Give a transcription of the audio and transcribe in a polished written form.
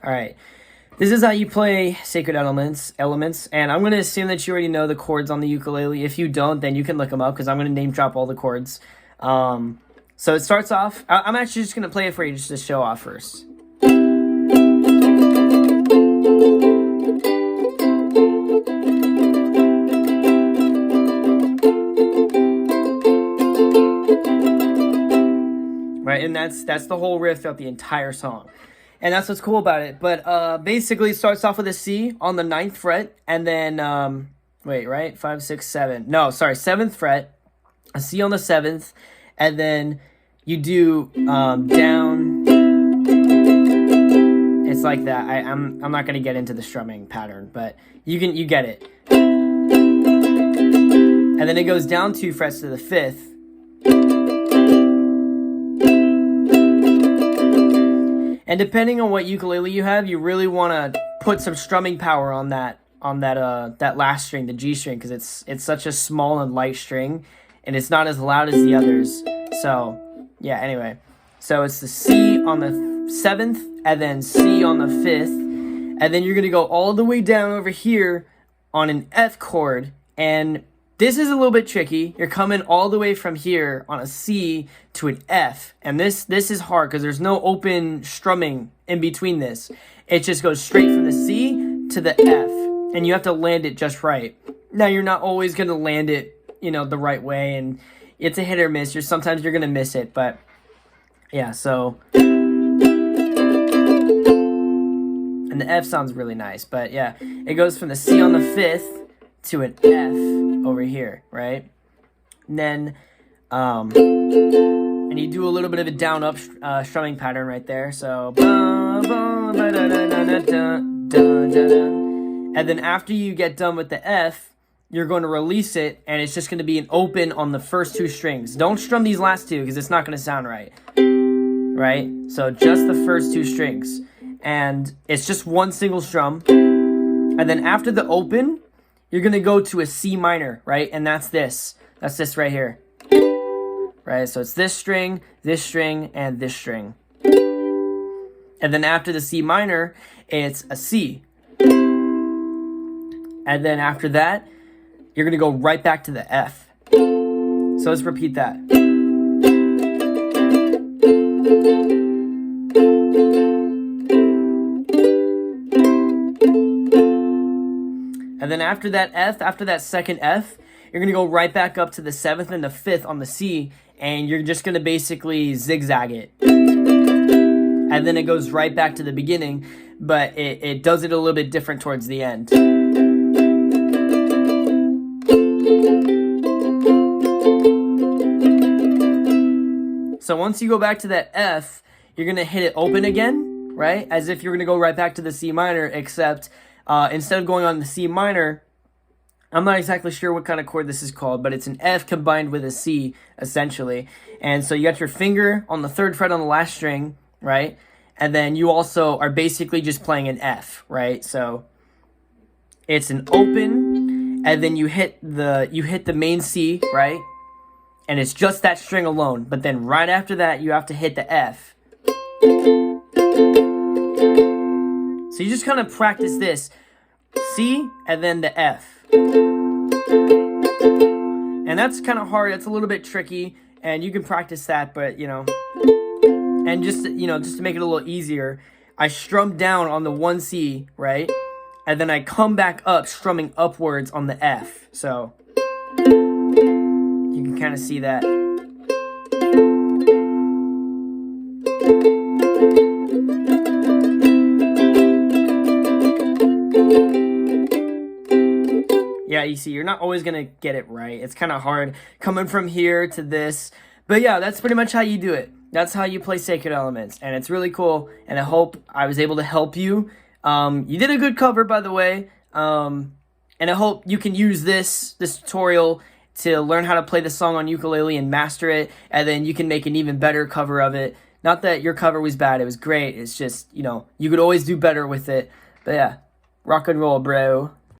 All right. This is how you play Sacred Elements, and I'm going to assume that you already know the chords on the ukulele. If you don't, then you can look them up because I'm going to name drop all the chords. So it starts off, I'm actually just going to play it for you just to show off first. Right, and that's the whole riff throughout the entire song. And that's what's cool about it. But basically, it starts off with a C on the 9th fret, and then, wait, right? 5, 6, 7. No, sorry, 7th fret, a C on the 7th, and then you do down. It's like that. I'm not gonna get into the strumming pattern, but you get it. And then it goes down 2 frets to the 5th. And depending on what ukulele you have, you really want to put some strumming power on that last string, the G string, because it's such a small and light string, and it's not as loud as the others. So yeah. Anyway, so it's the C on the 7th, and then C on the 5th, and then you're gonna go all the way down over here on an F chord, and this is a little bit tricky. You're coming all the way from here on a C to an F. And this is hard because there's no open strumming in between this. It just goes straight from the C to the F. And you have to land it just right. Now, you're not always going to land it, the right way. And it's a hit or miss. Sometimes you're going to miss it. But, yeah, so. And the F sounds really nice. But, yeah, it goes from the C on the 5th to an F over here, right? And then, and you do a little bit of a down-up strumming pattern right there. So, and then after you get done with the F, you're going to release it, and it's just going to be an open on the first 2 strings. Don't strum these last 2 because it's not going to sound right. Right? So just the first 2 strings. And it's just one single strum. And then after the open, you're going to go to a C minor, right? And that's this. That's this right here. Right? So it's this string, and this string. And then after the C minor, it's a C. And then after that, you're going to go right back to the F. So let's repeat that. And then after that F, after that second F, you're going to go right back up to the 7th and the 5th on the C, and you're just going to basically zigzag it. And then it goes right back to the beginning, but it does it a little bit different towards the end. So once you go back to that F, you're going to hit it open again, right? As if you're going to go right back to the C minor, except instead of going on the C minor, I'm not exactly sure what kind of chord this is called, but it's an F combined with a C, essentially. And so you got your finger on the 3rd fret on the last string, right? And then you also are basically just playing an F, right? So it's an open, and then you hit the main C, right? And it's just that string alone. But then right after that, you have to hit the F. So you just kind of practice this. C, and then the F. And that's kind of hard. It's a little bit tricky. And you can practice that, but, and just to make it a little easier, I strum down on the 1 C, right? And then I come back up, strumming upwards on the F. So you can kind of see that. Yeah, you see, you're not always going to get it right. It's kind of hard coming from here to this. But yeah, that's pretty much how you do it. That's how you play Sacred Elements. And it's really cool. And I hope I was able to help you. You did a good cover, by the way. And I hope you can use this tutorial to learn how to play the song on ukulele and master it. And then you can make an even better cover of it. Not that your cover was bad. It was great. It's just, you could always do better with it. But yeah, rock and roll, bro.